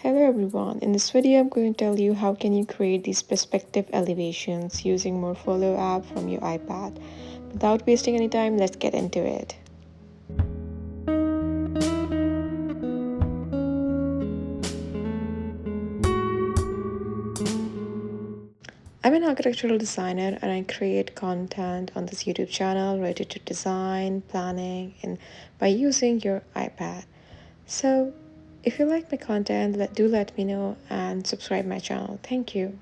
Hello everyone, in this video I'm going to tell you how can you create these perspective elevations using Morpholio app from your iPad. Without wasting any time, let's get into it. I'm an architectural designer and I create content on this YouTube channel related to design, planning, and by using your iPad. So if you like my content, do let me know and subscribe my channel. Thank you.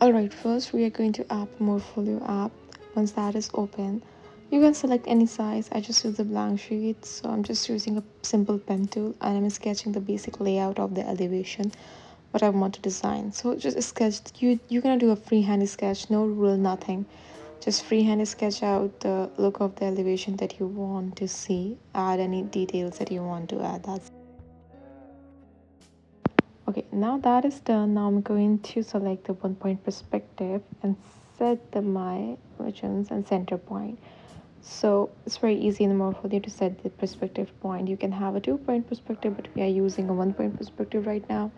Alright, first we are going to app Morpholio app. Once that is open, you can select any size. I just use the blank sheet, so I'm just using a simple pen tool and I'm sketching the basic layout of the elevation, what I want to design. So just sketch, you're gonna do a freehand sketch, no rule, nothing. Just freehand sketch out the look of the elevation that you want to see, add any details that you want to add. That's okay. Now that is done, now I'm going to select the 1 point perspective and set my origins and center point. So it's very easy in the Morpholio to set the perspective point. You can have a 2 point perspective, but we are using a 1 point perspective right now.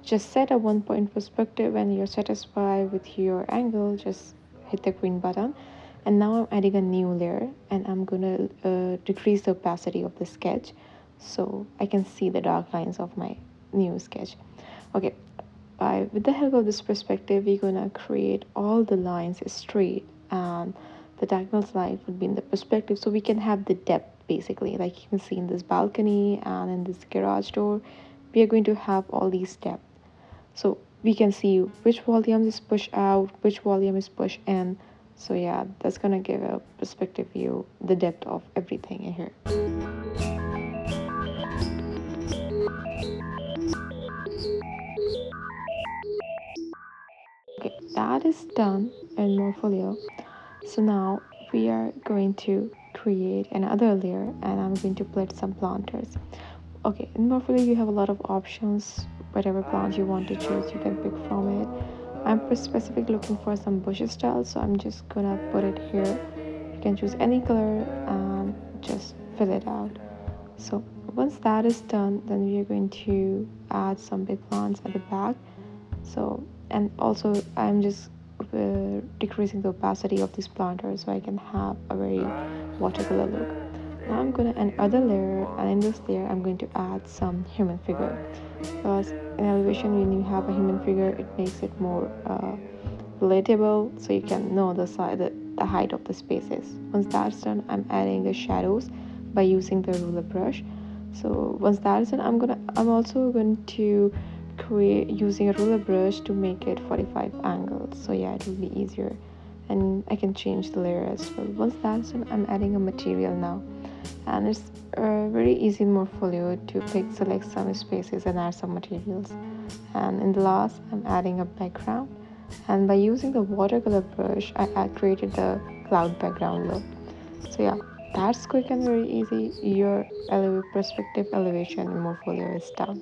Just set a 1 point perspective. When you're satisfied with your angle, just hit the green button. And now I'm adding a new layer and I'm gonna decrease the opacity of the sketch so I can see the dark lines of my new sketch. Okay, with the help of this perspective, we're gonna create all the lines straight and the diagonal line would be in the perspective, so we can have the depth basically, like you can see in this balcony and in this garage door. We are going to have all these depth, so we can see which volume is pushed out, which volume is pushed in. So yeah, that's gonna give a perspective view, the depth of everything in here. Okay, that is done in Morpholio. So now we are going to create another layer and I'm going to put some planters. Okay, in Morpholio you have a lot of options. Whatever plant you want to choose, you can pick from it. I'm specifically looking for some bush style, so I'm just gonna put it here. You can choose any color and just fill it out. So once that is done, then we are going to add some big plants at the back. So, and also I'm just decreasing the opacity of this planter so I can have a very watercolor look. Now I'm gonna add another layer, and in this layer I'm going to add some human figure, because in elevation when you have a human figure it makes it more relatable, so you can know the height of the spaces. Once that's done, I'm adding the shadows by using the ruler brush. So once that is done, I'm also going to create using a ruler brush to make it 45 angles. So yeah, it will be easier, and I can change the layer as well. Once that's done, I'm adding a material now, and it's very easy in Morpholio to select some spaces and add some materials. And in the last, I'm adding a background, and by using the watercolor brush I created the cloud background look. So yeah, that's quick and very easy. Your perspective elevation in Morpholio is done.